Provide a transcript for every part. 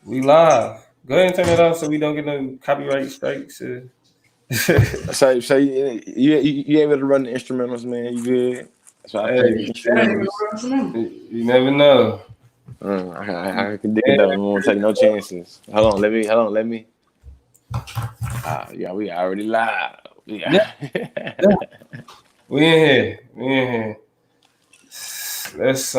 We live. Go ahead and turn it off so we don't get no copyright strikes. So you able to run the instrumentals, man? You good? So I play the Hey, That ain't even instrumentals. a real instrumental. you never know. I can dig it though. We won't take no chances. Hold on, let me. Yeah, we already live. Yeah, Yeah. yeah. We in here. We in here. Let's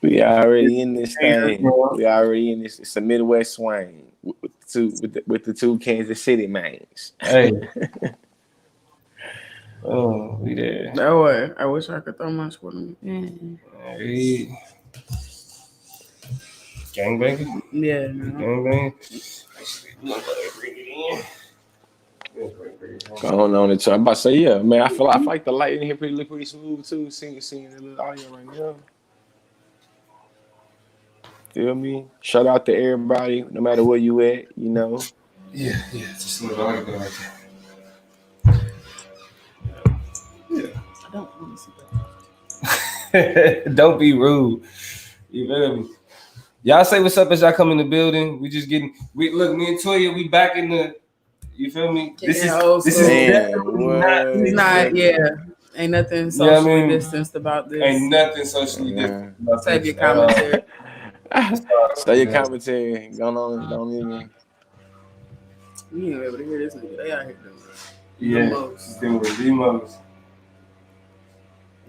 We already in this Hey, thing. We already in this. It's a Midwest swing with the two Kansas City mains. we there. That way. I wish I could throw my squad on. Hey, gangbanging. Yeah, no. Gangbang. Going on it. I'm about to say, yeah, man. I feel like the light in here pretty smooth too. Seeing the little audio right now. Feel me? Shout out to everybody, no matter where you at. You know. Yeah. Just a little like that. Yeah. I don't want to see that. Don't be rude. You feel me? Y'all say what's up as y'all come in the building. We look, me and Toya, we back in the. You feel me? This is definitely not. It's not. Yeah, ain't nothing socially distanced about this. Ain't nothing socially distanced about Save this. your commentary. Say your commentary. Going on. Don't even. You ain't able to hear this nigga. They out here doing the most.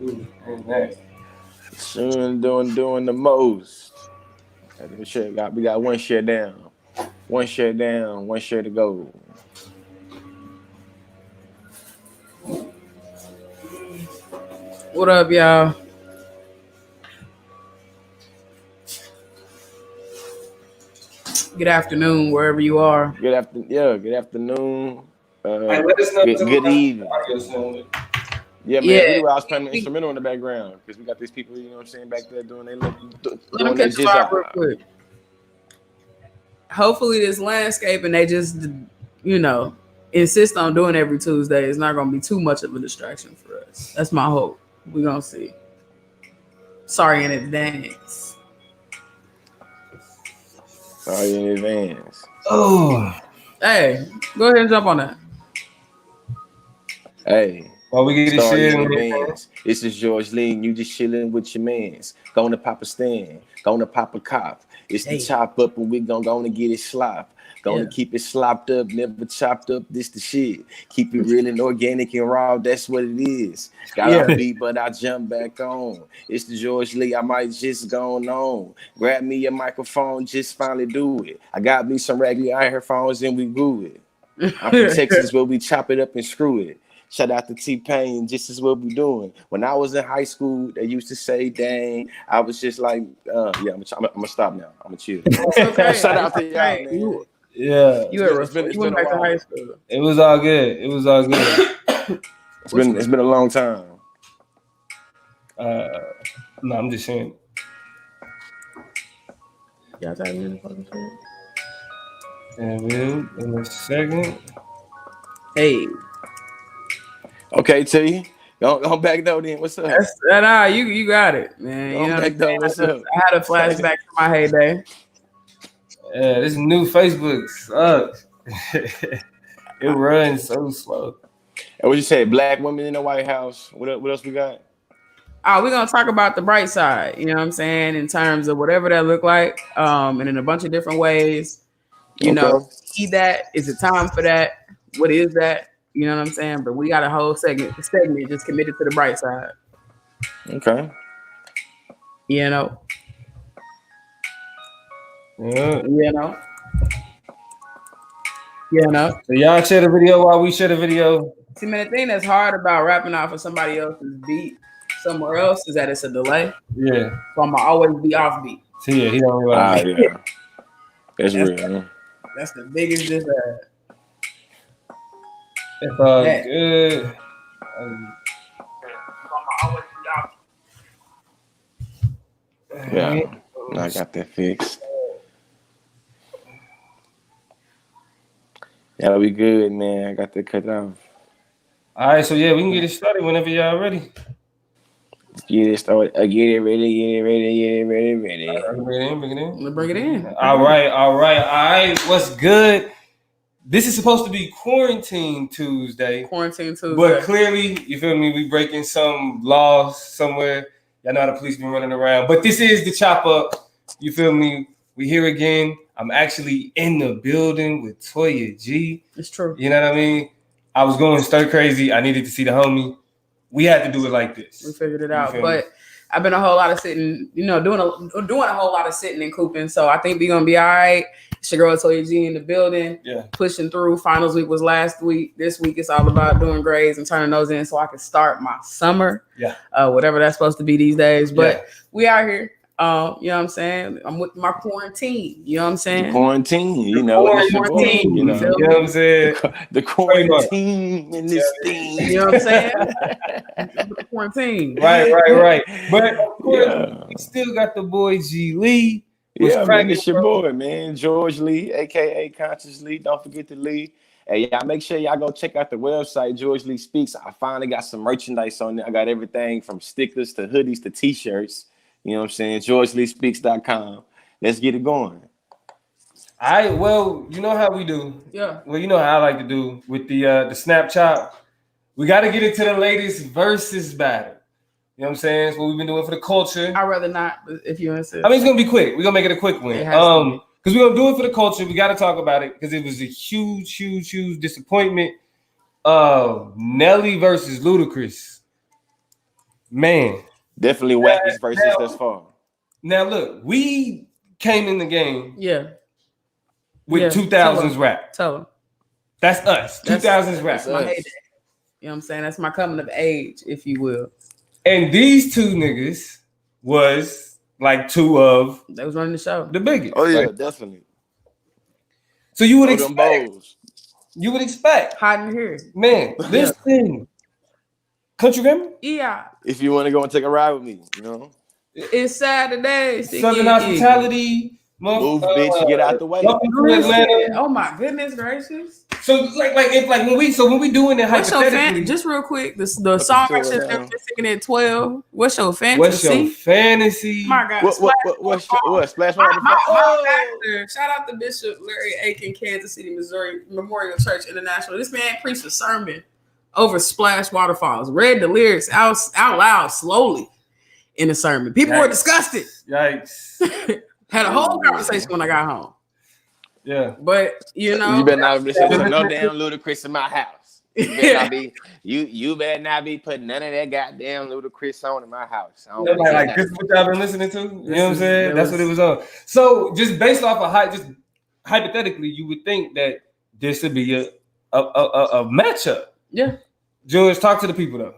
Ooh, ain't that? Soon doing the most. We got one share down. One share down. One share to go. What up, y'all? Good afternoon, wherever you are. Good afternoon. Hey, let us know good evening. Yeah, man. Yeah. Anyway, I was playing the instrumental in the background because we got these people, you know what I'm saying, back there doing their Let them catch the vibe real quick. Hopefully, this landscape and they just, insist on doing every Tuesday. It's not going to be too much of a distraction for us. That's my hope. We're going to see. Sorry in advance. Sorry in advance. Oh. Hey, go ahead and jump on that. Hey. While we get this shit in advance. This is George Lee. You just chilling with your mans. Gonna pop a stand. Gonna pop a cop. It's the chop up and we gonna get it slop. Gonna keep it slopped up, never chopped up. This the shit. Keep it real and organic and raw. That's what it is. Got off beat, but I jump back on. It's the George Lee. I might just go on. Grab me a microphone, just finally do it. I got me some regular iPhones and we grew it. I'm from Texas where we chop it up and screw it. Shout out to T-Pain, just as what we doing. When I was in high school, they used to say, dang, I was just like, I'm gonna stop now. I'm gonna chill. Okay. Shout out to y'all, man. Yeah. You went back to high school. It was all good. It's been a long time. No, I'm just saying. Y'all type in the fucking shit. And in a second. Hey. Okay, T. Go back though then. What's up? You got it, man. Go back though. What's up? I had a flashback to my heyday. Yeah, this new Facebook sucks. It runs so slow. And what you say? Black women in the White House. What else we got? We're gonna talk about the bright side. You know what I'm saying? In terms of whatever that look like, and in a bunch of different ways. You know, see that? Is it time for that? What is that? You know what I'm saying? But we got a whole segment just committed to the bright side. Okay. You know. Yeah. So y'all share the video while we share the video. See, man, the thing that's hard about rapping off of somebody else's beat somewhere else is that it's a delay. Yeah. So I'm gonna always be off beat. See, he don't realize. Yeah. That's real. That's the biggest disadvantage. It's all good. Yeah, I got that fixed. Yeah, we good, man. I got that cut off. All right, so yeah, we can get it started whenever y'all ready. Get it started. Get it ready. Get it ready. Get it ready. Bring it in. Let's bring it in. All right. What's good? This is supposed to be Quarantine Tuesday. Quarantine Tuesday. But clearly, you feel me? We breaking some laws somewhere. Y'all know how the police been running around. But this is the Chop Up. You feel me? We here again. I'm actually in the building with Toya G. It's true. You know what I mean? I was going stir crazy. I needed to see the homie. We had to do it like this. We figured it out. But I've been a whole lot of sitting, doing a whole lot of sitting and cooping. So I think we're gonna be all right. It's your girl Toya G in the building. Yeah. Pushing through. Finals week was last week. This week it's all about doing grades and turning those in so I can start my summer. Yeah. Whatever that's supposed to be these days. But we out here. You know what I'm saying? I'm with my quarantine. You know what I'm saying? Quarantine, Quarantine. You know what I'm saying? The quarantine in this thing. You know what I'm saying? Quarantine. Right. But of course, we still got the boy G Lee. Yeah, man, it's your boy, man. George Lee, aka Conscious Lee. Don't forget to Lee. Hey, y'all make sure y'all go check out the website, George Lee Speaks. I finally got some merchandise on there. I got everything from stickers to hoodies to t-shirts. You know what I'm saying? GeorgeLeeSpeaks.com. Let's get it going. All right, well, you know how we do. Yeah. Well, you know how I like to do with the Snapchat. We got to get into the latest versus battle. You know what I'm saying? It's what we've been doing for the culture. I'd rather not, if you insist. I mean, it's going to be quick. We're going to make it a quick win. Because we're going to do it for the culture. We got to talk about it because it was a huge disappointment. Nelly versus Ludacris. Man. Definitely wackest versus thus far. Now, look, we came in the game with 2000s rap. Tell them. That's us. 2000s rap. That's my heyday. You know what I'm saying? That's my coming of age, if you will. And these two niggas was like two of they was running the show. The biggest. Oh, yeah, definitely. So you would expect. Hot in here. Man, listen. Country Grammar? Yeah. If you want to go and take a ride with me, you know. It's Saturday. Southern hospitality. Move, bitch, get out the way. Oh my goodness gracious. So when we doing it hypothetically. Just real quick, the song I should have been singing at 12. What's your fantasy? What's your fantasy? My God. What? Splash Water? My shout out to Bishop Larry Aiken, Kansas City, Missouri, Memorial Church International. This man preached a sermon over Splash Waterfalls. Read the lyrics out loud slowly in the sermon. People were disgusted. Yikes. Had a whole conversation when I got home. Yeah. But you better not be saying no damn Ludacris in my house. You better not be putting none of that goddamn Ludacris on in my house. I don't like this is what y'all been listening to? You know what I'm saying? That's what it was on. So just based off of just hypothetically, you would think that this would be a matchup. Yeah. George, talk to the people though.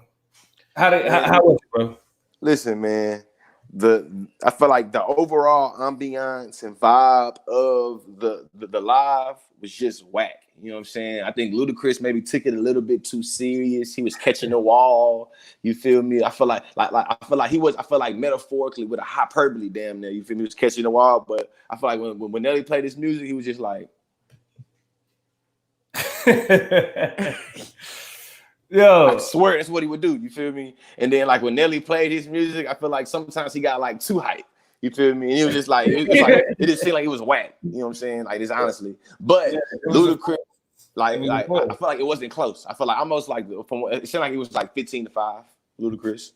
How was it, bro? Listen, man. I feel like the overall ambiance and vibe of the live was just whack. You know what I'm saying? I think Ludacris maybe took it a little bit too serious. He was catching the wall. You feel me? I feel like metaphorically with a hyperbole, damn near. You feel me? He was catching the wall, but I feel like when Nelly played his music, he was just like. Yo, I swear that's what he would do. You feel me? And then like when Nelly played his music, I feel like sometimes he got like too hype. You feel me? And he was just like, it just seemed like it was whack. You know what I'm saying? Like this, honestly. But Ludacris, I feel like it wasn't close. I feel like almost like it seemed like it was like 15-5. Ludacris.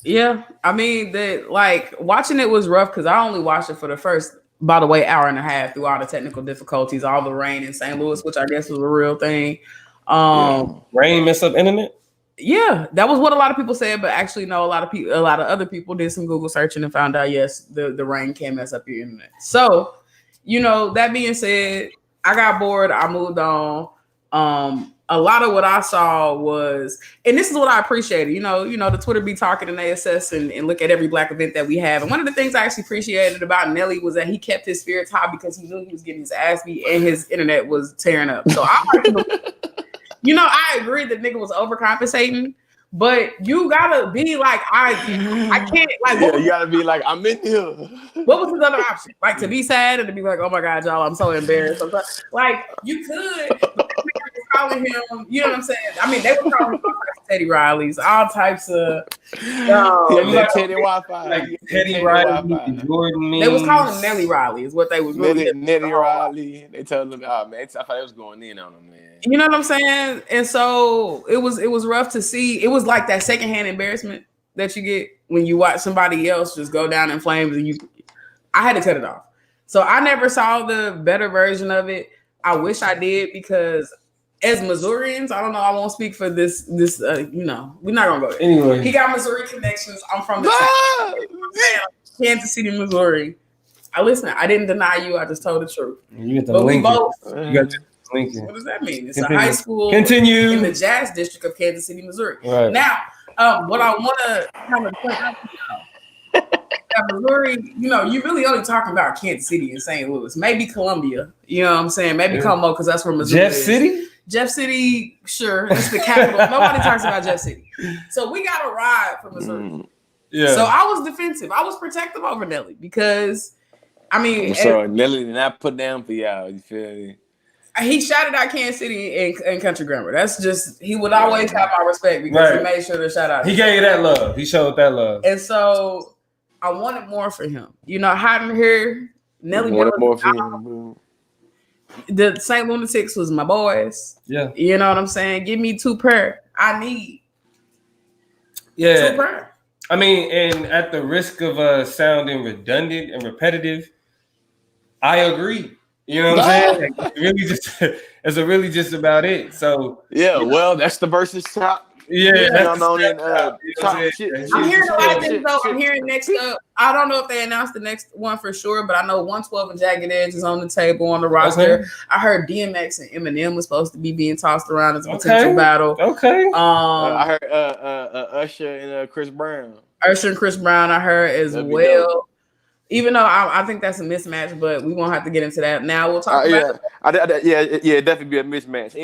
Yeah, I mean that watching it was rough because I only watched it for the first, by the way, hour and a half through all the technical difficulties, all the rain in St. Louis, which I guess was a real thing. Rain mess up internet. Yeah, that was what a lot of people said, but actually, no, a lot of other people did some Google searching and found out yes, the rain can mess up your internet. So, that being said, I got bored. I moved on. A lot of what I saw was, and this is what I appreciated. The Twitter be talking and they assess and look at every Black event that we have. And one of the things I actually appreciated about Nelly was that he kept his spirits high because he knew he was getting his ass beat and his internet was tearing up. So I agree that nigga was overcompensating, but you gotta be like, I can't like. You gotta be like, I'm in here. What was his other option? Like to be sad and to be like, oh my God, y'all, I'm so embarrassed. Like you could. calling him, you know what I'm saying? I mean, they were calling him all types of Teddy Rileys, all types of. Like Teddy Wi-Fi, like Teddy Riley, Jordan memes. They was calling him Nelly Riley, is what they was really. Nelly Riley. They told him, oh man, I thought they was going in on him, man. You know what I'm saying? And so it was rough to see. It was like that secondhand embarrassment that you get when you watch somebody else just go down in flames, and I had to cut it off. So I never saw the better version of it. I wish I did, because as Missourians, I don't know. I won't speak for this. We're not gonna go there. Anyway, he got Missouri connections. I'm from the Kansas City, Missouri. I didn't deny you. I just told the truth. But we both. You got Lincoln. What does that mean? It's a high school in the Jazz District of Kansas City, Missouri. Right. Now, what I want to kind of point out to y'all, Missouri, you really only talking about Kansas City and St. Louis, maybe Columbia. You know what I'm saying? Maybe Como, because that's where Missouri is. Jeff City, sure, it's the capital. Nobody talks about Jeff City. So we got a ride from Missouri. Yeah. So I was defensive. I was protective over Nelly because, I mean, I'm sorry, Nelly did not put down for y'all. You feel me? He shouted out Kansas City in Country Grammar. That's just, he would always have my respect because he made sure to shout out. He gave you that love. He showed that love. And so I wanted more for him. Hiding here, Nelly wanted more for him. The St. Lunatics was my boys. Yeah. You know what I'm saying? Give me 2 pair. I need 2 pair. I mean, and at the risk of sounding redundant and repetitive, I agree. You know what I'm saying? It's really just about it. So well, that's the versus top. I'm hearing a lot of things though. I'm hearing next up. I don't know if they announced the next one for sure, but I know 112 and Jagged Edge is on the table on the roster. Okay. I heard DMX and Eminem was supposed to be being tossed around as a potential battle. Okay. I heard Usher and Chris Brown. Usher and Chris Brown, I heard as well. Dope. Even though I think that's a mismatch, but we won't have to get into that now. We'll talk about it. Definitely be a mismatch.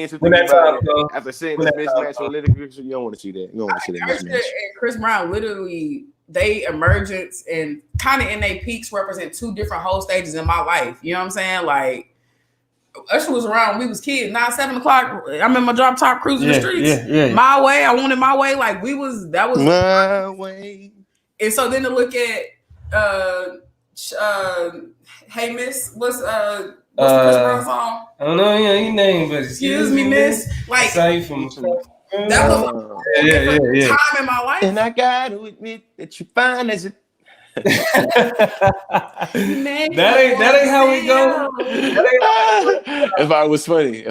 After seeing this mismatch politically, you don't want to see that. You don't want to see that mismatch. And Chris Brown, literally, they emergence and kind of in their peaks represent 2 different whole stages in my life. You know what I'm saying? Like, Usher was around when we was kids. 9, 7 o'clock. I'm in my drop top cruising the streets. Yeah. My way. I wanted my way. Like, that was my way. And so then to look at hey miss, what's the Chris Brown song? I don't know your name, but excuse me, miss. Like that was time in my life. And I gotta admit that you fine as it. that ain't how we go. That's why it was funny.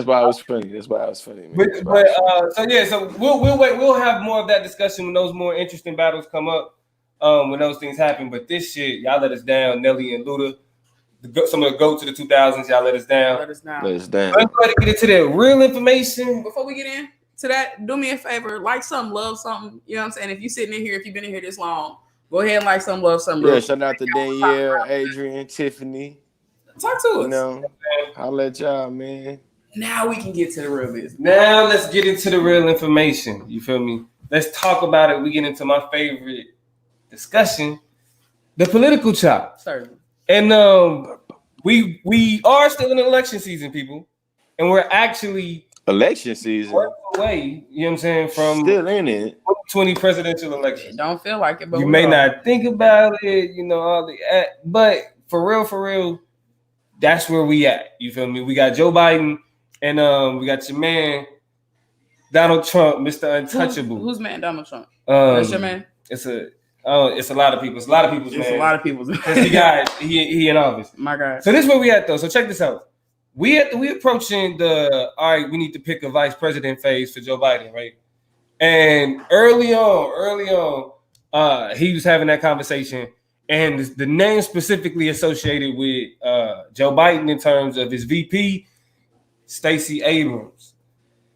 So we'll wait. We'll have more of that discussion when those more interesting battles come up. When those things happen, but this shit, y'all let us down. Nelly and Luda, some of the GOATs of the 2000s, y'all let us down. Let us down. Let's get into that real information. Before we get into that, do me a favor, like something, love something. You know what I'm saying? If you're sitting in here, if you've been in here this long, go ahead and like something, love something. Yeah, shout out to Danielle, Adrian, Tiffany. Talk to us. I'll let y'all, man. Now we can get to the real business. Now let's get into the real information. You feel me? Let's talk about it. We get into my favorite discussion, the political chop. Certainly. And we are still in election season, people, and we're actually election season away. You know what I'm saying? From still in it. 20 presidential elections. It don't feel like it, but you may not think about it. But for real, that's where we at. You feel me? We got Joe Biden, and we got your man Donald Trump, Mr. Untouchable. Who's man Donald Trump? That's your man. It's a lot of people. It's a lot of people's man. It's a lot of people's. He in office. My God. So this is where we at though. So check this out. We approaching we need to pick a vice president phase for Joe Biden, right? And early on, he was having that conversation, and the name specifically associated with Joe Biden in terms of his VP, Stacey Abrams.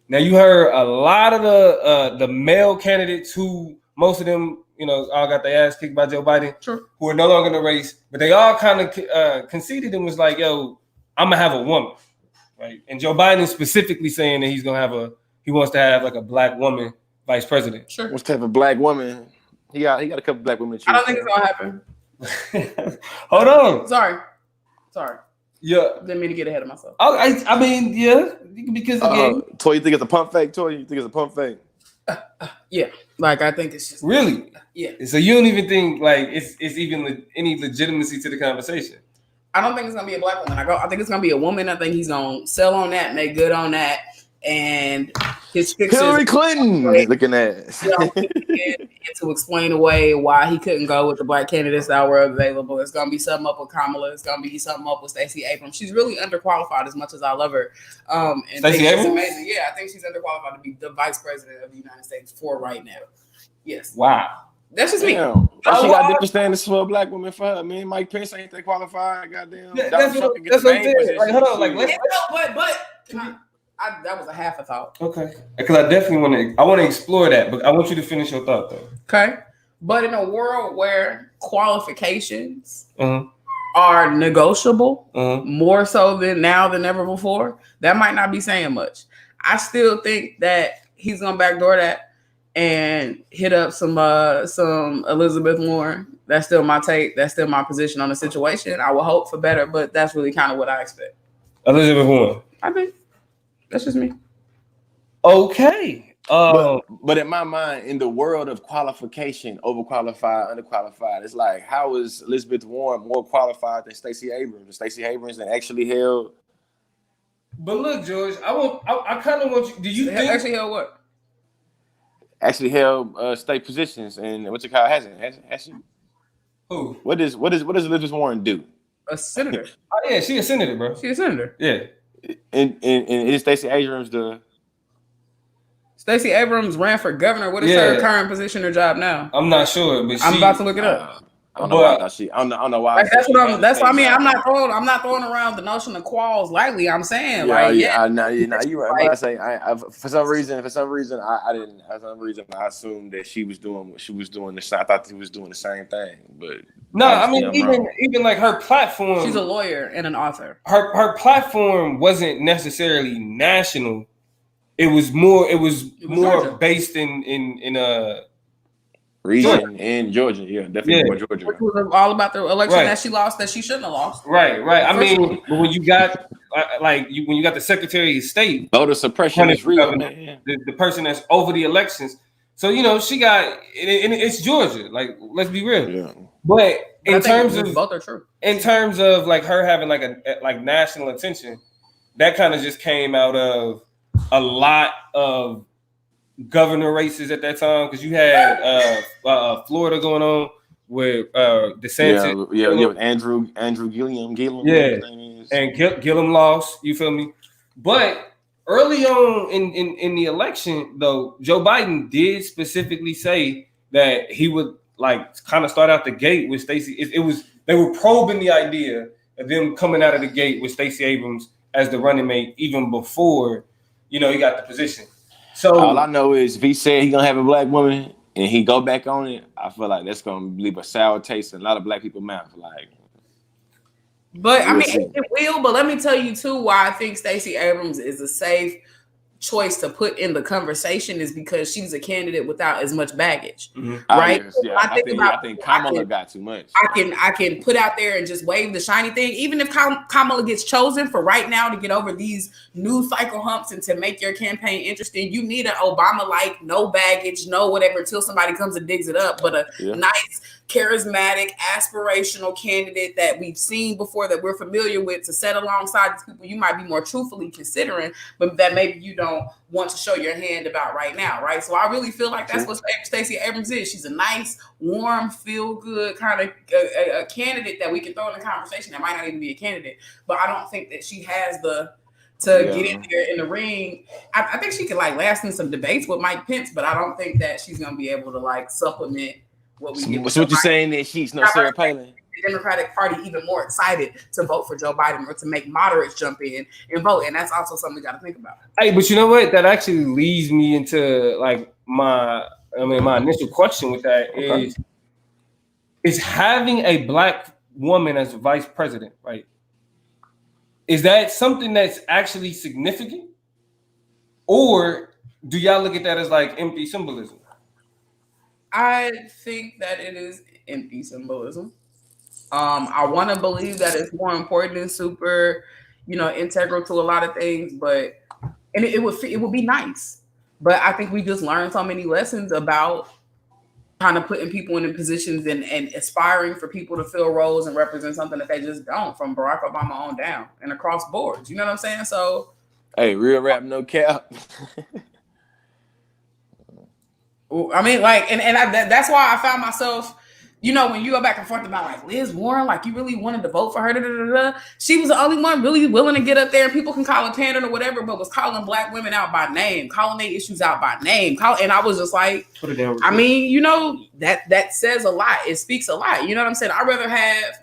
Now you heard a lot of the male candidates who most of them, all got their ass kicked by Joe Biden, who are no longer in the race, but they all kind of conceded and was like, yo, I'm going to have a woman, right? And Joe Biden specifically saying that he wants to have like a black woman vice president. Sure. What's type of black woman? He got a couple black women to choose. I don't think it's going to happen. Hold on. Sorry. Yeah. Didn't mean to get ahead of myself. I mean, yeah, because again, Toy, you think it's a pump fake? Toy, you think it's a pump fake? Yeah, like I think it's just really, yeah. So you don't even think like it's even any legitimacy to the conversation? I don't think it's gonna be a black woman. I think it's gonna be a woman. I think he's gonna sell on that, make good on that, and his fixes. Hillary Clinton looking at. And to explain away why he couldn't go with the black candidates that were available. It's gonna be something up with Kamala. It's gonna be something up with Stacey Abrams. She's really underqualified as much as I love her. And Stacey Abrams? amazing. Yeah, I think she's underqualified to be the vice president of the United States for right now. Yes. Wow. That's just me. Damn. She got different standards for a black woman for her. I mean, Mike Pence ain't that qualified. Goddamn. That's what I'm saying. Like, hold on. Like, let's. That was a half a thought. Okay. Because I definitely want to explore that, but I want you to finish your thought though. Okay. But in a world where qualifications are negotiable, more so than now than ever before, that might not be saying much. I still think that he's gonna backdoor that and hit up some Elizabeth Warren. That's still my take. That's still my position on the situation. I will hope for better, but that's really kind of what I expect. Elizabeth Warren. I think that's just me. Okay. But in my mind, in the world of qualification, overqualified, underqualified, it's like, how is Elizabeth Warren more qualified than Stacey Abrams? Stacey Abrams that actually held. But look, George, I kind of want you. Do you think actually held what? Actually held state positions, and what you call hasn't she? Who? What does Elizabeth Warren do? A senator. Oh yeah, she a senator, bro. She a senator. Yeah. And is Stacey Abrams the? Stacey Abrams ran for governor. What is her current position or job now? I'm not sure, but I'm about to look it up. I don't know why I thought she. I don't know why. Like, that's what I mean. I'm not throwing around the notion of quals lightly. I'm saying, you're right. I say, for some reason, I didn't. For some reason, I assumed that she was doing what she was doing. I thought she was doing the same thing, but no. I mean, even like her platform. She's a lawyer and an author. Her platform wasn't necessarily national. It was more Georgia. Based in region in Georgia, definitely more Georgia. Which was all about the election that she lost, that she shouldn't have lost. Right. I mean, when you got when you got the Secretary of State, voter suppression is real, the person that's over the elections. So she got, and it's Georgia. Like, let's be real. Yeah. But in terms of both are true. In terms of like her having like national attention, that kind of just came out of a lot of governor races at that time, because you had Florida going on with DeSantis. With Andrew Gillum. And Gillum lost. You feel me? But early on in the election, though, Joe Biden did specifically say that he would like kind of start out the gate with Stacey. They were probing the idea of them coming out of the gate with Stacey Abrams as the running mate even before he got the position. So all I know is if he said he's gonna have a black woman and he go back on it, I feel like that's gonna leave a sour taste in a lot of black people's mouth. Like, but I mean, it will. But let me tell you too why I think Stacey Abrams is a safe choice to put in the conversation is because she's a candidate without as much baggage, right? I think Kamala got too much. I can put out there and just wave the shiny thing, even if Kamala gets chosen for right now to get over these news cycle humps and to make your campaign interesting. You need an Obama-like, no baggage, no whatever, until somebody comes and digs it up. But a nice, charismatic, aspirational candidate that we've seen before, that we're familiar with, to set alongside the people you might be more truthfully considering, but that maybe you don't want to show your hand about right now, right? So I really feel like that's what Stacey Abrams is. She's a nice, warm, feel-good kind of a candidate that we can throw in the conversation that might not even be a candidate, but I don't think that she has get in there in the ring. I think she could last in some debates with Mike Pence, but I don't think that she's going to be able to supplement what we get. So what you're saying is she's no Sarah Palin? The Democratic Party even more excited to vote for Joe Biden or to make moderates jump in and vote, and that's also something we got to think about. Hey, but you know what? That actually leads me into my initial question with that is having a black woman as vice president, right? Is that something that's actually significant, or do y'all look at that as empty symbolism? I think that it is empty symbolism. I want to believe that it's more important and super, integral to a lot of things, but it would be nice. But I think we just learned so many lessons about kind of putting people in positions and aspiring for people to fill roles and represent something that they just don't, from Barack Obama on down and across boards. You know what I'm saying? So, hey, real rap, no cap. I mean, like, that's why I found myself, when you go back and forth about like Liz Warren, like you really wanted to vote for her. Da, da, da, da. She was the only one really willing to get up there, and people can call it pandering or whatever, but was calling Black women out by name, calling their issues out by name. And I was just like, I mean, that says a lot. It speaks a lot. You know what I'm saying? I'd rather have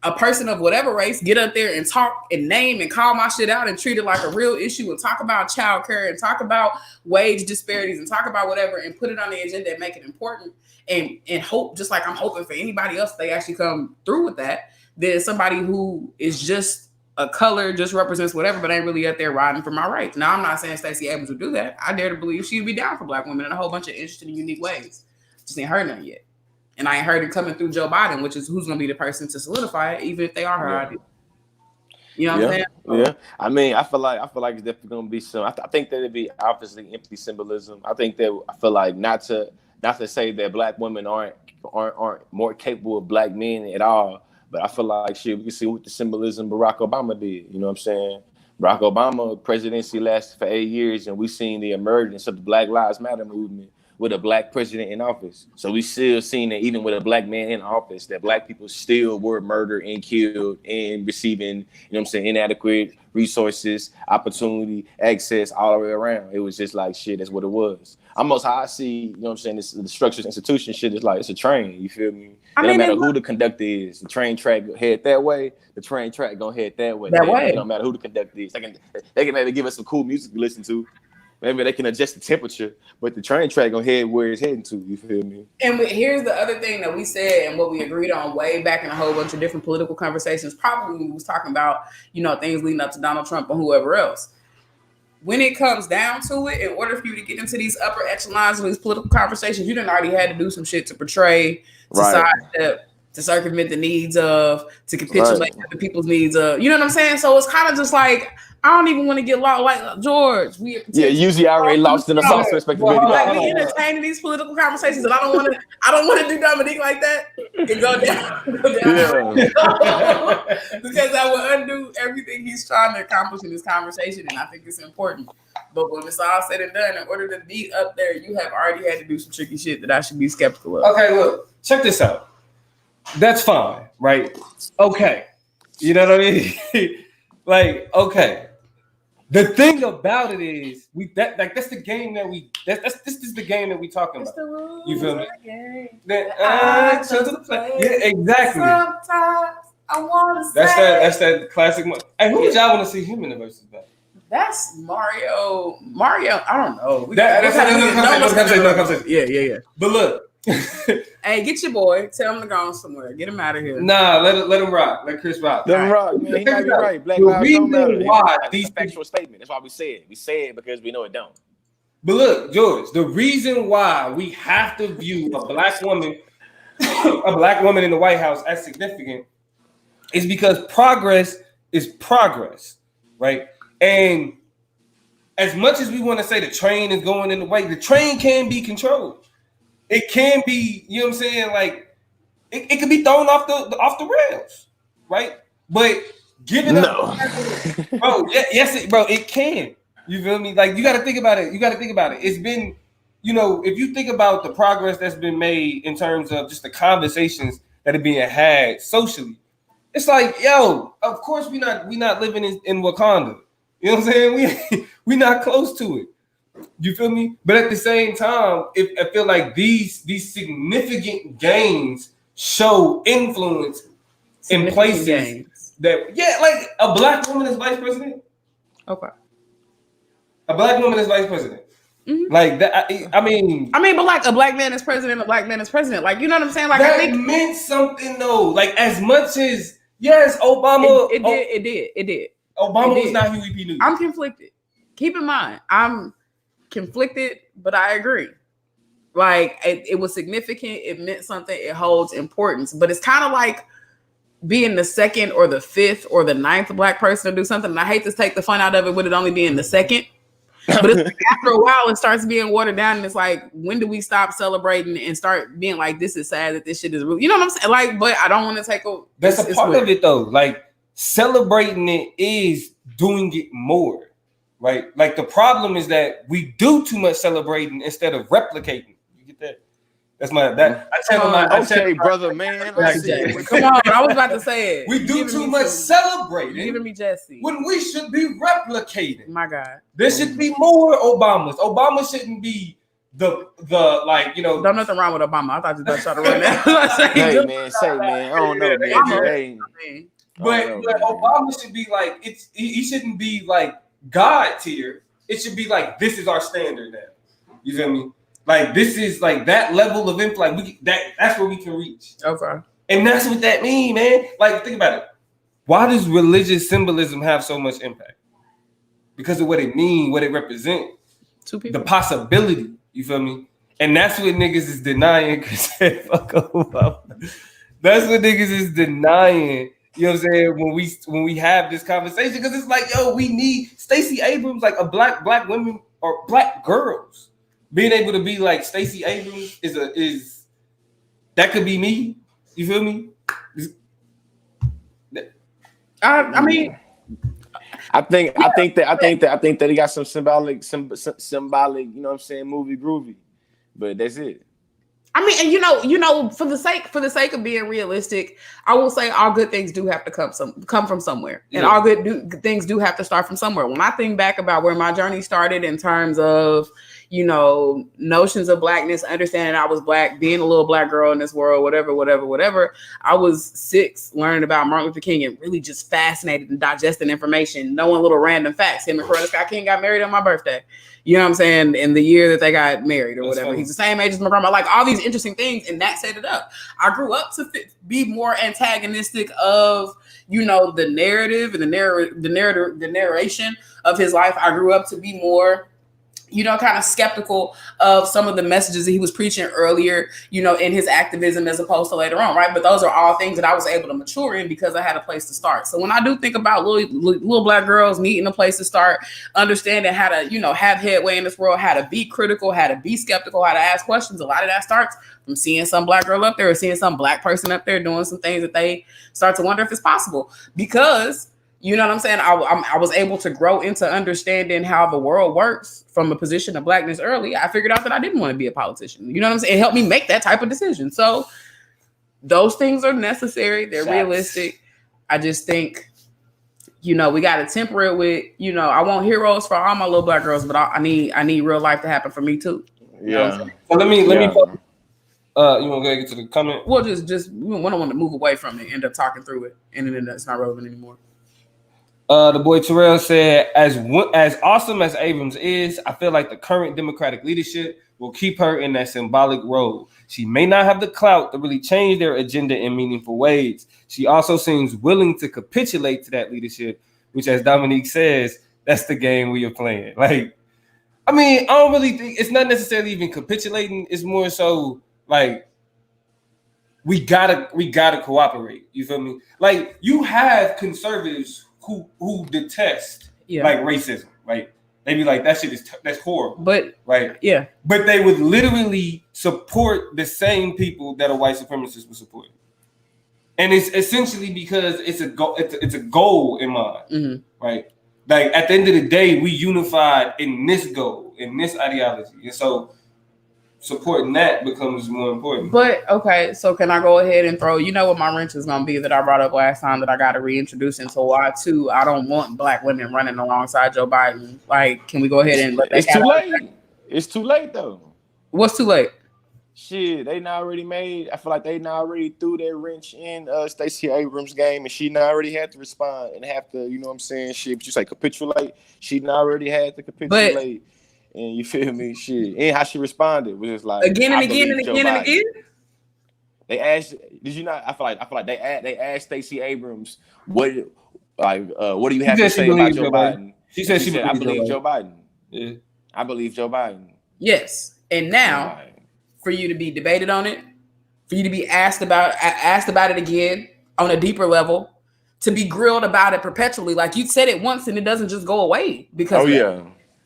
a person of whatever race get up there and talk and name and call my shit out and treat it like a real issue and talk about child care and talk about wage disparities and talk about whatever and put it on the agenda and make it important and hope, just like I'm hoping for anybody else, they actually come through with that, than somebody who is just a color, just represents whatever, but ain't really up there riding for my rights. Now, I'm not saying Stacey Abrams would do that. I dare to believe she'd be down for Black women in a whole bunch of interesting and unique ways. Just ain't heard none yet. And I ain't heard it coming through Joe Biden, which is who's going to be the person to solidify it, even if they are her idea. You know what I'm saying? Yeah. I mean, I feel like it's definitely going to be some. I think that it'd be obviously empty symbolism. I feel like not to say that Black women aren't more capable of Black men at all, but I feel like we can see what the symbolism Barack Obama did. You know what I'm saying? Barack Obama presidency lasted for 8 years, and we've seen the emergence of the Black Lives Matter movement with a Black president in office. So we still seen that even with a Black man in office, that Black people still were murdered and killed and receiving, inadequate resources, opportunity, access all the way around. It was just like, shit, that's what it was. Almost how I see, this, the structures, institution shit is like, it's a train, you feel me? It don't matter who the conductor is. The train track head that way, the train track gonna head that way. It don't matter who the conductor is. They can maybe give us some cool music to listen to. Maybe they can adjust the temperature, but the train track gonna head where it's heading to. You feel me? And here's the other thing that we said and what we agreed on way back in a whole bunch of different political conversations, probably when we was talking about, things leading up to Donald Trump and whoever else. When it comes down to it, in order for you to get into these upper echelons of these political conversations, you done already had to do some shit to portray, to sidestep, to circumvent the needs of, to capitulate to people's needs of. You know what I'm saying? So it's kind of just like, I don't even want to get lost. Like, George, usually already lost in the sauce respectability. Like, we entertaining these political conversations, and I don't want to do Dominique like that and go down. Because I will undo everything he's trying to accomplish in this conversation, and I think it's important. But when it's all said and done, in order to be up there, you have already had to do some tricky shit that I should be skeptical of. Okay, look, check this out. That's fine, right? Okay. You know what I mean? Like, okay. The thing about it is, that's the game that this is the game that we talking about. You feel me? Yeah, exactly. Sometimes I want to that's that classic. Hey, who did y'all want to see him in the versus battle? That's Mario. I don't know. That's another conversation. Yeah. But look. Hey, get your boy. Tell him to go on somewhere. Get him out of here. Nah, let him rock. Let Chris rock. Let him rock. Man, he might be right. Black lives don't matter. Why these factual statement. That's why we say it. We say it because we know it don't. But look, George, the reason why we have to view a black woman in the White House as significant is because progress is progress, right? And as much as we want to say the train is going in the way, the train can be controlled. It can be, you know what I'm saying? Like it can be thrown off the rails, right? But give it up, bro. It can. You feel me? Like you got to think about it. It's been, if you think about the progress that's been made in terms of just the conversations that are being had socially, it's like, yo, of course we not living in Wakanda. You know what I'm saying? We not close to it. You feel me? But at the same time, I feel like these significant gains show influence in places that, like a black woman is vice president. Okay. A black woman is vice president. Mm-hmm. Like that. I mean, but like a black man is president. Like, you know what I'm saying? Like that, I think meant something though. Like as much as Obama. It did. Obama was not Huey P. Newton. I'm conflicted. Keep in mind, I'm conflicted, but I agree. Like it was significant. It meant something. It holds importance. But it's kind of like being the second or the fifth or the ninth black person to do something. And I hate to take the fun out of it with it only being the second. But it's like after a while, it starts being watered down, and it's like, when do we stop celebrating and start being like, this is sad that this shit is real? You know what I'm saying? Like, but I don't want to take a. That's a part of it though. Like celebrating it is doing it more, right? Like the problem is that we do too much celebrating instead of replicating. You get that? That's my that. I tell my okay, brother, man. Come on, I was about to say it. We do too much celebrating. You're giving me Jesse When we should be replicating. My God, there should be more Obamas. Obama shouldn't be the like, you know. There's nothing wrong with Obama. I thought you were trying to run that. Hey man, I don't know, man. But Obama should be like, he shouldn't be like God tier. It should be like, this is our standard now. You feel me? Like this is like that level of influence. Like that's where we can reach. Okay. And that's what that means, man. Like think about it. Why does religious symbolism have so much impact? Because of what it means, what it represents. Two people. The possibility. You feel me? And that's what niggas is denying. Fuck Obama. That's what niggas is denying. You know what I'm saying? When we have this conversation, because it's like, yo, we need Stacey Abrams, like a black women or black girls. Being able to be like Stacey Abrams is that could be me. You feel me? I mean, I think that he got some symbolic, you know what I'm saying, movie groovy, but that's it. I mean, and you know, for the sake of being realistic, I will say all good things do have to come from somewhere, and all good things do have to start from somewhere. When I think back about where my journey started in terms of, you know, notions of blackness, understanding I was black, being a little black girl in this world, whatever. I was 6 learning about Martin Luther King and really just fascinated and digesting information, knowing little random facts. Him and Coretta Scott King got married on my birthday. You know what I'm saying? In the year that they got married or whatever. He's the same age as my grandma. Like all these interesting things, and that set it up. I grew up to be more antagonistic of, you know, the narrative and the narration of his life. I grew up to be more, you know, kind of skeptical of some of the messages that he was preaching earlier, you know, in his activism as opposed to later on, right? But those are all things that I was able to mature in because I had a place to start. So when I do think about little black girls needing a place to start, understanding how to, you know, have headway in this world, how to be critical, how to be skeptical, how to ask questions, a lot of that starts from seeing some black girl up there or seeing some black person up there doing some things that they start to wonder if it's possible. Because, you know what I'm saying? I was able to grow into understanding how the world works from a position of blackness early. I figured out that I didn't want to be a politician. You know what I'm saying? It helped me make that type of decision. So those things are necessary. They're realistic. I just think, you know, we got to temper it with, you know, I want heroes for all my little black girls, but I need real life to happen for me too. You know what I'm saying? So let me. You want to get to the comment? Well, just we don't want to move away from it, end up talking through it, and then it's not relevant anymore. The boy Terrell said, as awesome as Abrams is, I feel like the current Democratic leadership will keep her in that symbolic role. She may not have the clout to really change their agenda in meaningful ways. She also seems willing to capitulate to that leadership, which, as Dominique says, that's the game we are playing. Like, I mean, I don't really think it's not necessarily even capitulating. It's more so like we gotta cooperate. You feel me? Like you have conservatives who detest like racism, right? They be like, that shit that's horrible. But right, yeah. But they would literally support the same people that a white supremacist would support. And it's essentially because it's a goal in mind, right? Like at the end of the day, we unified in this goal, in this ideology. And so supporting that becomes more important. But okay, so can I go ahead and throw, you know what my wrench is gonna be that I brought up last time that I gotta reintroduce into why too I don't want black women running alongside Joe Biden. Like, can we go ahead and let that It's too late. It's too late though. What's too late? Shit, they not already made. I feel like they not already threw their wrench in Stacey Abrams' game, and she not already had to respond and have to, you know what I'm saying? Shit, but you say capitulate. She not already had to capitulate. And you feel me? Shit. And how she responded was just like again and again and again and again. They asked, did you not? I feel like they asked Stacey Abrams, what do you have to say about Joe Biden? She said I believe Joe Biden. Yeah. I believe Joe Biden. Yes. And now for you to be debated on it, for you to be asked about it again, on a deeper level to be grilled about it perpetually. Like you said it once and it doesn't just go away because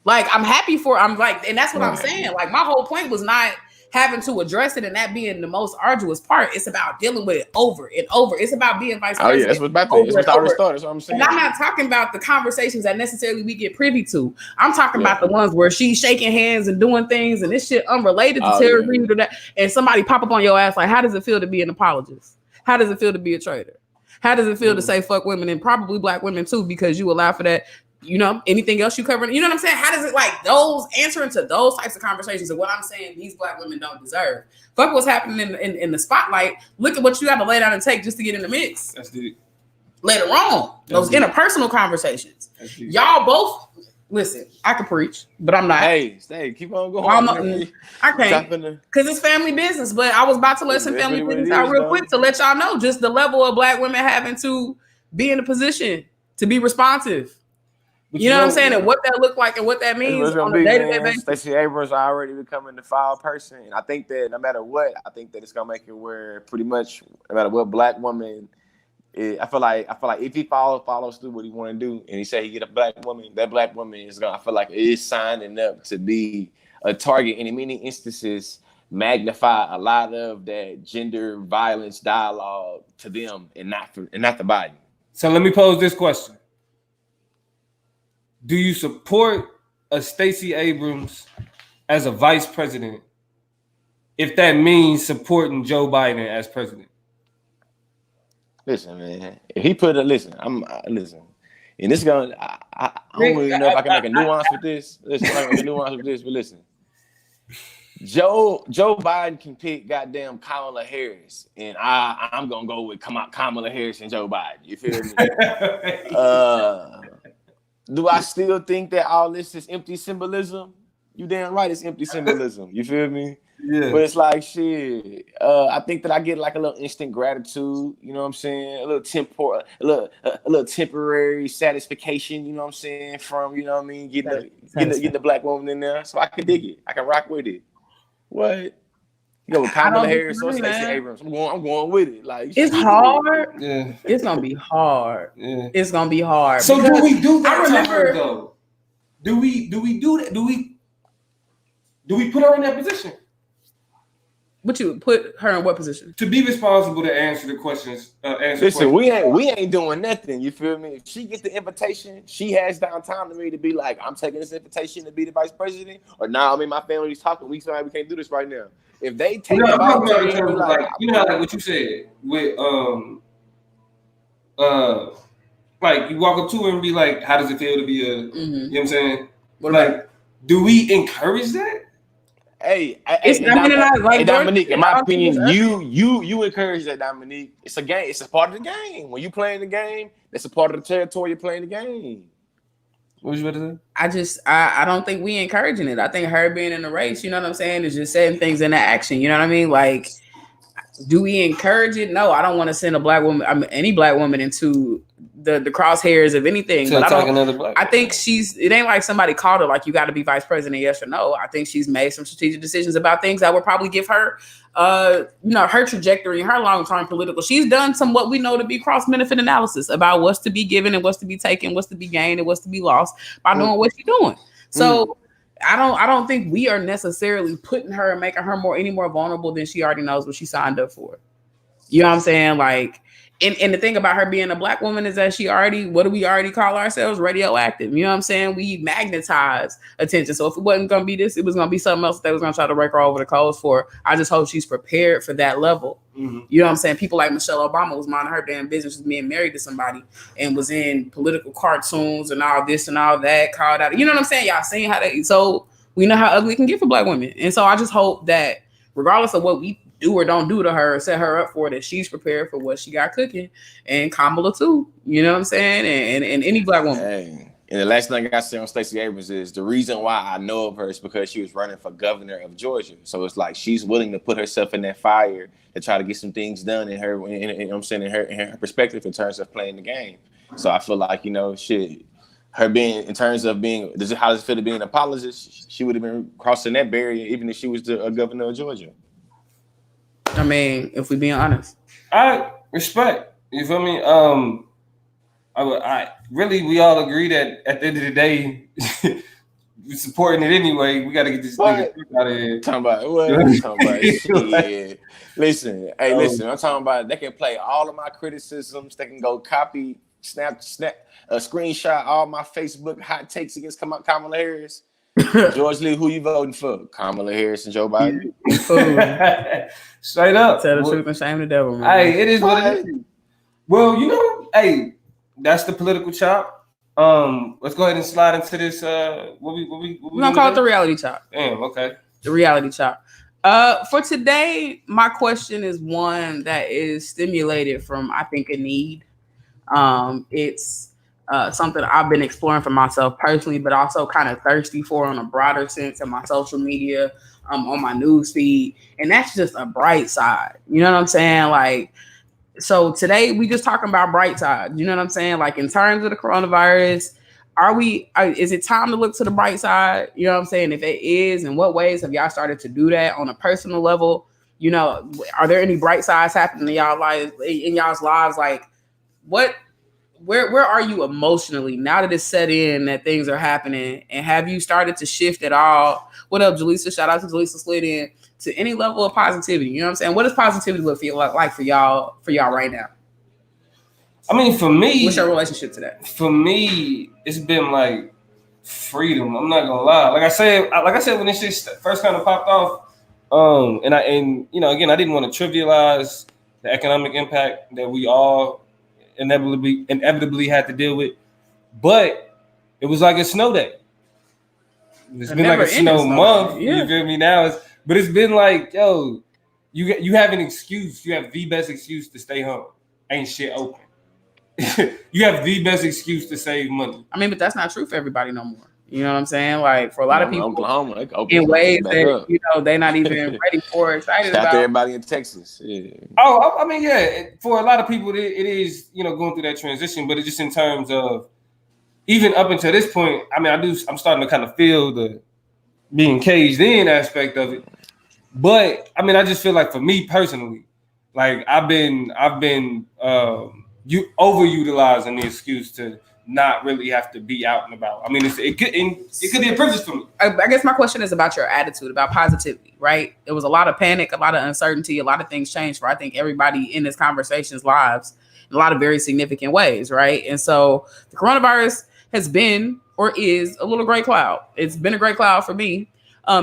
like I'm happy for I'm like, and that's what I'm saying. Like my whole point was not having to address it and that being the most arduous part. It's about dealing with it over and over. It's about being vice president. Oh yeah, that's what my thing. It's what I already started. That's what I'm saying. And I'm not talking about the conversations that necessarily we get privy to. I'm talking about the ones where she's shaking hands and doing things and this shit unrelated to Tara Reid or that, and somebody pop up on your ass like, how does it feel to be an apologist? How does it feel to be a traitor? How does it feel to say fuck women and probably black women too because you allow for that? You know, anything else you cover? You know what I'm saying? How does it like those answering to those types of conversations and what I'm saying these black women don't deserve? Fuck what's happening in the spotlight. Look at what you got to lay down and take just to get in the mix. That's deep. Later on, those interpersonal conversations. Y'all both listen. I can preach, but I'm not. Hey, stay. Keep on going. I can't because it's family business. But I was about to let some family business out real quick to let y'all know just the level of black women having to be in a position to be responsive. You know what I'm saying? And what that look like and what that means on a day-to-day basis. Stacey Abrams already becoming the foul person. And I think that no matter what, I think that it's gonna make it where pretty much no matter what black woman I feel like if he follows through what he want to do and he say he get a black woman, that black woman is gonna, I feel like it is signing up to be a target and in many instances magnify a lot of that gender violence dialogue to them and not the body. So let me pose this question. Do you support a Stacey Abrams as a vice president if that means supporting Joe Biden as president? Listen, man. If he put listen. And this is gonna. I don't really know if I can make a nuance with this. Listen, I can make a nuance with this, but listen. Joe Biden can pick goddamn Kamala Harris, and I'm gonna go with Kamala Harris and Joe Biden. You feel me? Do I still think that all this is empty symbolism? You damn right, it's empty symbolism. You feel me? Yeah. But it's like shit. I think that I get like a little instant gratitude. You know what I'm saying? A little temporary satisfaction. You know what I'm saying? From you know what I mean, get the black woman in there, so I can dig it. I can rock with it. What? You know, with Kamala Harris or Stacey Abrams, I'm going with it. Like it's hard. Yeah, it's gonna be hard. Yeah, it's gonna be hard. So do we do that? I remember though. Do we do that? Do we put her in that position? But you put her in what position? To be responsible to answer the questions. Listen, we ain't doing nothing. You feel me? If she gets the invitation, she has downtime to me to be like, I'm taking this invitation to be the vice president. Or now, my family's talking. We can't do this right now. If they take like what you said with like you walk up to her and be like, how does it feel to be a you know what I'm saying? Like, do we encourage that? Hey, Dominique, in my opinion, you encourage that, Dominique. It's a game. It's a part of the game. When you playing the game, that's a part of the territory you're playing the game. What was you about to say? I don't think we encouraging it. I think her being in the race, you know what I'm saying, is just setting things into action. You know what I mean? Like, do we encourage it? No, I don't want to send a black woman, any black woman into the crosshairs of anything. But I think it ain't like somebody called her like you got to be vice president, yes or no. I think she's made some strategic decisions about things that would probably give her, her trajectory, her long-term political. She's done some what we know to be cross-benefit analysis about what's to be given and what's to be taken, what's to be gained and what's to be lost by doing what she's doing. So I don't think we are necessarily putting her and making her any more vulnerable than she already knows what she signed up for. You know what I'm saying? Like, and the thing about her being a black woman is that what do we already call ourselves? Radioactive. You know what I'm saying? We magnetize attention. So if it wasn't going to be this, it was going to be something else that was going to try to rake her over the coals for. I just hope she's prepared for that level. Mm-hmm. You know what I'm saying? People like Michelle Obama was minding her damn business, was being married to somebody and was in political cartoons and all this and all that, called out. You know what I'm saying? Y'all seen how so we know how ugly it can get for black women. And so I just hope that regardless of what we do or don't do to her, set her up for it, that she's prepared for what she got cooking, and Kamala too. You know what I'm saying? And any black woman. Hey. And the last thing I say on Stacey Abrams is the reason why I know of her is because she was running for governor of Georgia. So it's like she's willing to put herself in that fire to try to get some things done in her, in her perspective in terms of playing the game. So I feel like, her being, in terms of being, how does it feel to be an apologist? She would have been crossing that barrier even if she was the governor of Georgia. I mean, if we being honest. I respect. You feel me? I really, we all agree that at the end of the day, we're supporting it anyway. We got to get this nigga out of here. Talking about what? Talking about shit. Listen, listen. I'm talking about they can play all of my criticisms. They can go copy, snap, a screenshot all my Facebook hot takes against Kamala Harris. George Lee, who you voting for? Kamala Harris and Joe Biden. Straight up. Tell the truth and shame the devil, man. Hey, it is what it is. Well, you know, hey, that's the political chop. Let's go ahead and slide into this. We're gonna call it the reality chop. Damn, okay. The reality chop. For today, my question is one that is stimulated from, I think, a need. It's something I've been exploring for myself personally, but also kind of thirsty for on a broader sense in my social media, on my news feed. And that's just a bright side. You know what I'm saying? Like, so today we just talking about bright side. You know what I'm saying? Like in terms of the coronavirus, is it time to look to the bright side? You know what I'm saying? If it is, in what ways have y'all started to do that on a personal level? You know, are there any bright sides happening in y'all's lives? Like where are you emotionally now that it's set in that things are happening? And have you started to shift at all? What up, Jaleesa? Shout out to Jaleesa slid in to any level of positivity. You know what I'm saying? What does positivity look like for y'all right now? I mean, for me, what's your relationship to that? For me, it's been like freedom. I'm not gonna lie. Like I said when this shit first kind of popped off, and you know, again, I didn't want to trivialize the economic impact that we all inevitably had to deal with, but it was like a snow day. It's been like a snow month. Yeah. You feel me? But it's been like, yo, you have an excuse. You have the best excuse to stay home. Ain't shit open. You have the best excuse to save money. I mean, but that's not true for everybody no more. You know what I'm saying? Like for a lot of people, Oklahoma, in ways that you know they're not even ready for, or excited about. Shout out to everybody in Texas. Yeah. Oh, I mean, yeah. For a lot of people, it is, you know, going through that transition. But it's just in terms of even up until this point. I mean, I'm starting to kind of feel the being caged in aspect of it. But I mean, I just feel like for me personally, like I've been overutilizing the excuse to not really have to be out and about. I mean, it could be a privilege for me. I guess my question is about your attitude, about positivity, right? There was a lot of panic, a lot of uncertainty, a lot of things changed for I think everybody in this conversation's lives in a lot of very significant ways, right? And so the coronavirus has been or is a little gray cloud. It's been a gray cloud for me.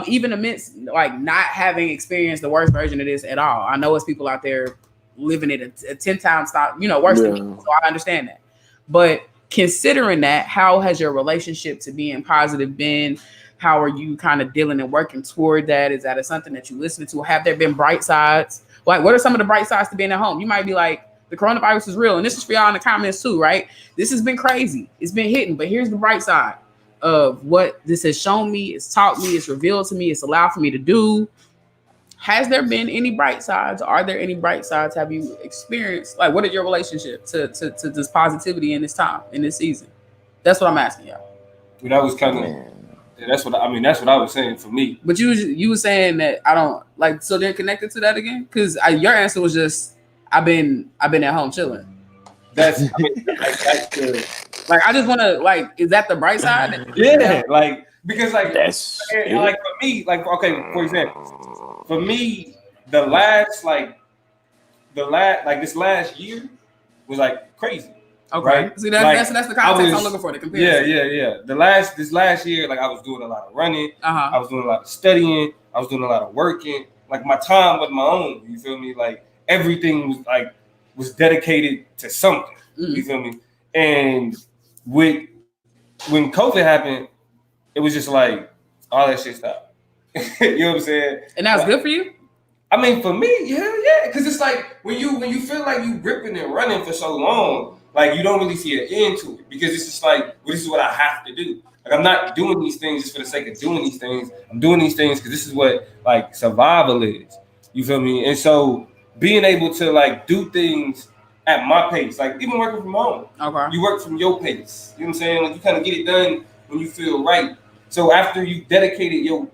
Even amidst like not having experienced the worst version of this at all. I know it's people out there living it a 10 times worse than me, so I understand that. But considering that, how has your relationship to being positive been? How are you kind of dealing and working toward that? Is that something that you listen to? Have there been bright sides? Like, what are some of the bright sides to being at home? You might be like, the coronavirus is real, and this is for y'all in the comments too, right? This has been crazy. It's been hitting, but here's the bright side of what this has shown me, it's taught me, it's revealed to me, it's allowed for me to do. Has there been any bright sides? Are there any bright sides? Have you experienced, like, what is your relationship to this positivity in this time, in this season? That's what I'm asking y'all. Well, that was kind of, that's what I was saying for me. But you were saying that I don't, like, so they're connected to that again? Because your answer was just, I've been at home chilling. That's, that's good. Like, I just want to, like, is that the bright side? Yeah, like, because, like, that's like for me, like, okay, for example, for me, this last year was like crazy. Okay, right? See, that's the context I'm looking for, the comparison. Yeah. This last year, like, I was doing a lot of running. I was doing a lot of studying. I was doing a lot of working. Like, my time was my own. You feel me? Like, everything was dedicated to something. You feel me? And when COVID happened, it was just like all that shit stopped. You know what I'm saying? And that was good for you? I mean, for me, yeah. Because it's like when you feel like you ripping and running for so long, like you don't really see an end to it. Because it's just like, well, this is what I have to do. Like, I'm not doing these things just for the sake of doing these things. I'm doing these things because this is what, like, survival is. You feel me? And so being able to, like, do things at my pace, like even working from home. Okay. You work from your pace. You know what I'm saying? Like, you kind of get it done when you feel right. So after you dedicated your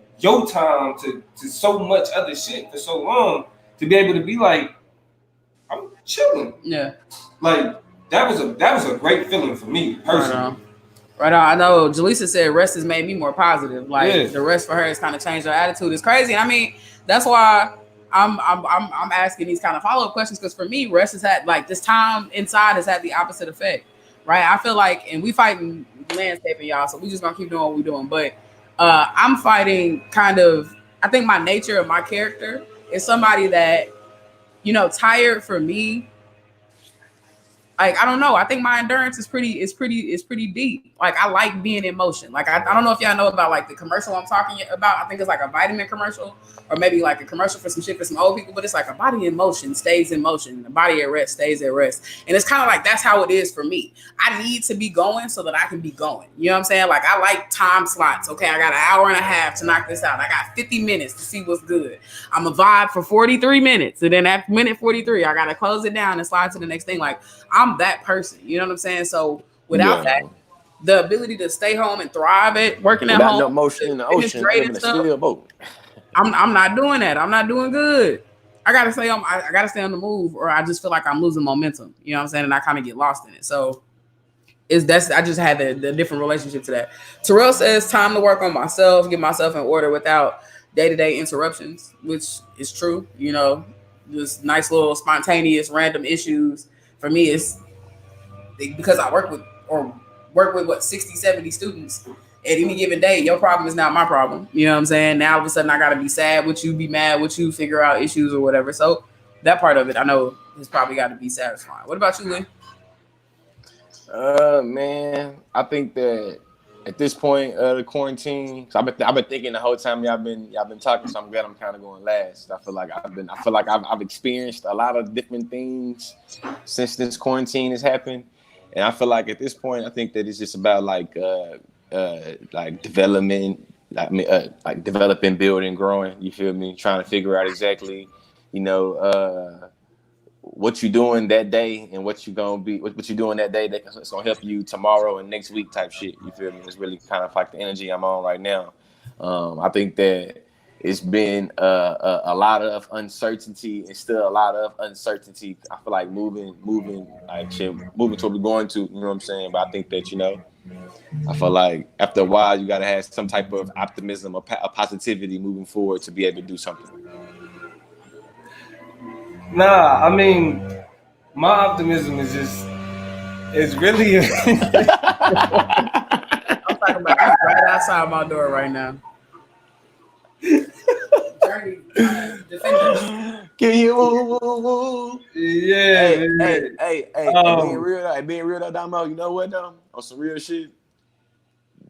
time to so much other shit for so long, to be able to be like, I'm chilling. Yeah. like that was a great feeling for me personally. Right on. I know Jaleesa said rest has made me more positive. Like Yeah. the rest for her has kind of changed her attitude. It's crazy. And I mean, that's why I'm asking these kind of follow-up questions, because for me, rest has had, like, this time inside has had the opposite effect. Right. I feel like, and we fighting landscaping, y'all, so we just gonna keep doing what we're doing. But I'm fighting kind of, I think my nature and my character is somebody that, you know, tired for me. Like, I don't know. I think my endurance is pretty deep. Like, I like being in motion. Like, I don't know if y'all know about, like, the commercial I'm talking about. I think it's like a vitamin commercial, or maybe like a commercial for some shit for some old people, but it's like a body in motion stays in motion. The body at rest stays at rest. And it's kind of like, that's how it is for me. I need to be going so that I can be going. You know what I'm saying? Like, I like time slots. Okay, I got an hour and a half to knock this out. I got 50 minutes to see what's good. I'm a vibe for 43 minutes. And then at minute 43, I got to close it down and slide to the next thing. Like, I'm that person. You know what I'm saying? So without that, the ability to stay home and thrive at working at home, no motion in the ocean, living in a steel boat. I'm not doing that. I'm not doing good. I gotta stay on the move, or I just feel like I'm losing momentum. You know what I'm saying? And I kind of get lost in it. So I just had the different relationship to that. Terrell says time to work on myself, get myself in order without day-to-day interruptions, which is true. You know, just nice little spontaneous random issues. For me, it's because I work with what 60, 70 students at any given day. Your problem is not my problem. You know what I'm saying? Now all of a sudden I gotta be sad with you, be mad with you, figure out issues or whatever. So that part of it, I know, has probably got to be satisfying. What about you, Lee? Man, I think that at this point of the quarantine, so I've been thinking the whole time y'all been talking, so I'm glad I'm kind of going last. I feel like I've experienced a lot of different things since this quarantine has happened, and I feel like at this point, I think that it's just about like development, like developing, building, growing. You feel me? Trying to figure out exactly, you know, what you're doing that day and what you're doing that day that's gonna help you tomorrow and next week type shit. You feel me? It's really kind of like the energy I'm on right now. I think that it's been a lot of uncertainty and still a lot of uncertainty. I feel like moving to what we're going to, you know what I'm saying? But I think that, you know, I feel like after a while you gotta have some type of optimism or positivity moving forward to be able to do something. Nah, I mean, my optimism is really. I'm talking about you right outside my door right now. Journey, defenders. Can you? Yeah. Hey, being real though, Damo, you know what though? On some real shit,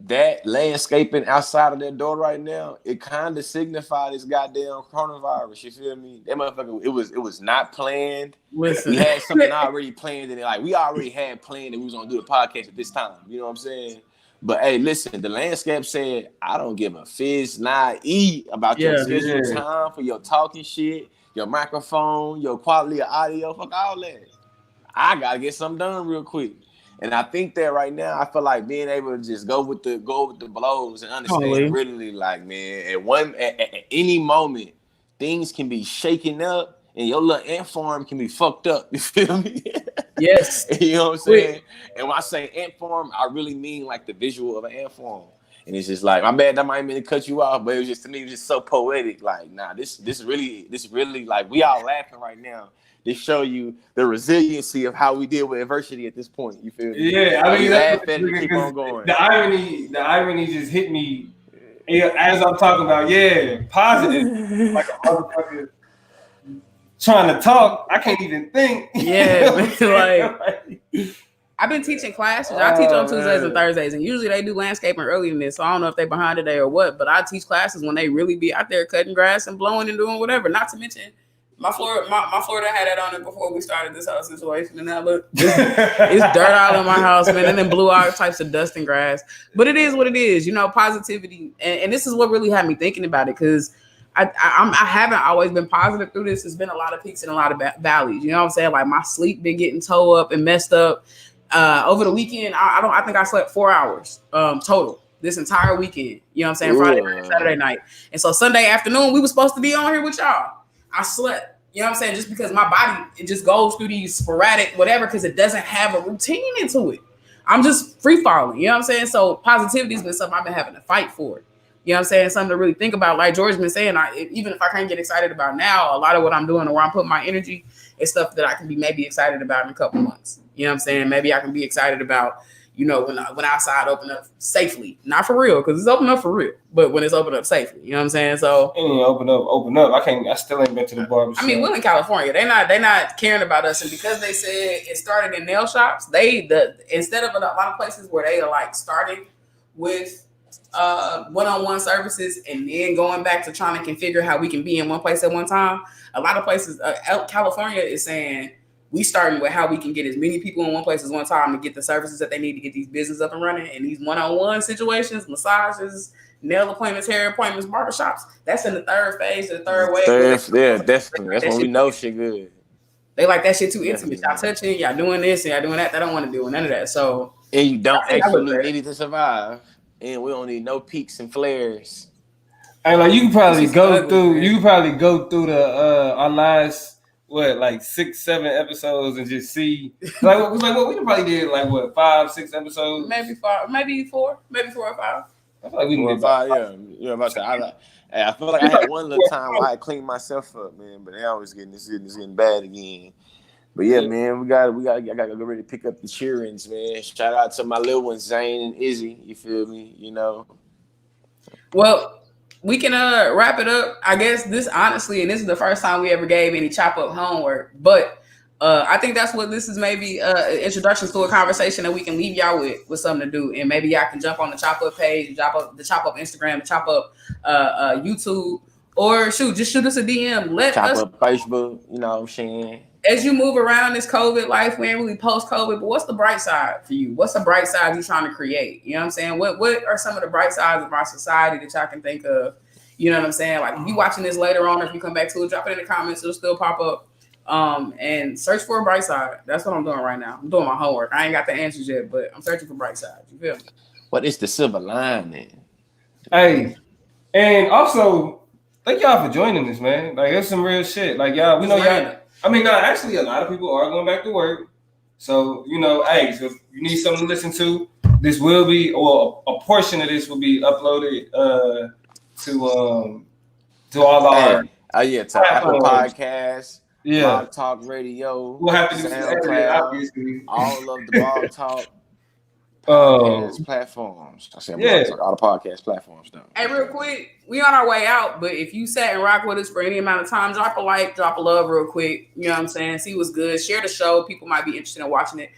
that landscaping outside of that door right now, it kind of signified this goddamn coronavirus. You feel me? That motherfucker, it was not planned. Listen. We had something already planned, and like we already had planned that we was gonna do a podcast at this time. You know what I'm saying? But hey, listen, the landscape said, I don't give a fizz, about your scheduled time for your talking shit, your microphone, your quality of audio, fuck all that. I gotta get something done real quick. And I think that right now, I feel like being able to just go with the blows and understand really, like, man, at any moment, things can be shaken up and your little ant farm can be fucked up. You feel me? Yes. You know what I'm saying? And when I say ant farm, I really mean like the visual of an ant farm. And it's just like, my bad, that might mean to cut you off, but it was just, to me, it was just so poetic. Like, nah, this really, like, we all laughing right now. They show you the resiliency of how we deal with adversity at this point. You feel me? Yeah, I mean, laugh at it, keep on going. The irony just hit me as I'm talking about. Yeah, positive, like a motherfucker trying to talk. I can't even think. Yeah, like I've been teaching classes. I teach on Tuesdays and Thursdays, and usually they do landscaping early in this. So I don't know if they're behind today or what, but I teach classes when they really be out there cutting grass and blowing and doing whatever. Not to mention. My Florida had that on it before we started this whole situation, and now look, it's dirt all in my house, man, and then blew all types of dust and grass. But it is what it is, you know. Positivity, and this is what really had me thinking about it, because I haven't always been positive through this. There's been a lot of peaks and a lot of valleys. You know what I'm saying? Like my sleep been getting towed up and messed up. Over the weekend, I think I slept 4 hours total this entire weekend. You know what I'm saying? Friday night, Saturday night, and so Sunday afternoon we were supposed to be on here with y'all. I slept, You know what I'm saying? Just because my body, it just goes through these sporadic whatever because it doesn't have a routine into it. I'm just free falling. You know what I'm saying? So positivity has been something I've been having to fight for. You know what I'm saying? Something to really think about. Like George's been saying, even if I can't get excited about now, a lot of what I'm doing or where I'm putting my energy is stuff that I can be maybe excited about in a couple months. You know what I'm saying? Maybe I can be excited about, you know, when outside open up safely. Not for real, because it's open up for real, but when it's open up safely. You know what I'm saying? So open up. I still ain't been to the barbershop. I mean, we're in California. They're not caring about us. And because they said it started in nail shops, instead of a lot of places where they are like starting with one-on-one services and then going back to trying to configure how we can be in one place at one time, a lot of places, California is saying we starting with how we can get as many people in one place at one time to get the services that they need to get these business up and running. And these one-on-one situations, massages, nail appointments, hair appointments, barbershops, that's in the third phase, the third wave. Yeah, definitely. That's when we know shit good. They like that shit too intimate. Y'all touching, y'all doing this, and y'all doing that. They don't want to do none of that. So and you don't actually need it to survive. And we don't need no peaks and flares. And like you can probably go through the our last 6-7 episodes and just see what we probably did 5-6 episodes, maybe 4, maybe 4 or 5. I feel like we can do 5. Yeah, about that. I feel like I had one little time where I cleaned myself up, man, but now it's getting bad again. But yeah, man, I gotta go ready to pick up the cheerings, man. Shout out to my little ones, Zane and Izzy. You feel me? You know. Well, we can wrap it up. I guess this honestly, and this is the first time we ever gave any chop up homework, but I think that's what this is, maybe introductions to a conversation that we can leave y'all with something to do, and maybe y'all can jump on the chop up page, the chop up Instagram, the chop up YouTube, or just shoot us a DM. Chop up Facebook. You know what I'm saying? As you move around this COVID life, we ain't really post-COVID, but what's the bright side for you? What's the bright side you're trying to create? You know what I'm saying? What are some of the bright sides of our society that y'all can think of? You know what I'm saying? Like, if you watching this later on, or if you come back to it, drop it in the comments. It'll still pop up. And search for a bright side. That's what I'm doing right now. I'm doing my homework. I ain't got the answers yet, but I'm searching for bright sides. You feel me? What is the silver lining? Hey, and also, thank y'all for joining us, man. Like, it's some real shit. Like, y'all, we know y'all. I mean, actually, a lot of people are going back to work. So, so if you need something to listen to, this will be, or a portion of this will be uploaded to all our to Apple Podcasts, Blog Talk Radio, we'll have to do SoundCloud, obviously. All of the Blog Talk podcast platforms. I said all the podcast platforms though. Hey, real quick, we on our way out, but if you sat and rock with us for any amount of time, drop a like, drop a love real quick. You know what I'm saying? See what's good. Share the show. People might be interested in watching it.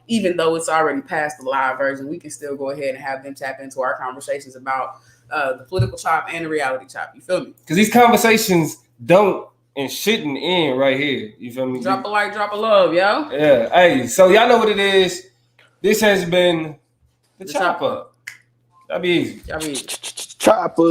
Even though it's already past the live version, we can still go ahead and have them tap into our conversations about the political chop and the reality chop. You feel me? Because these conversations don't and shouldn't end right here. You feel me? Drop a like, drop a love, yo. Yeah. Hey, so y'all know what it is. This has been the Chop Up. That'd be easy. Chop Up.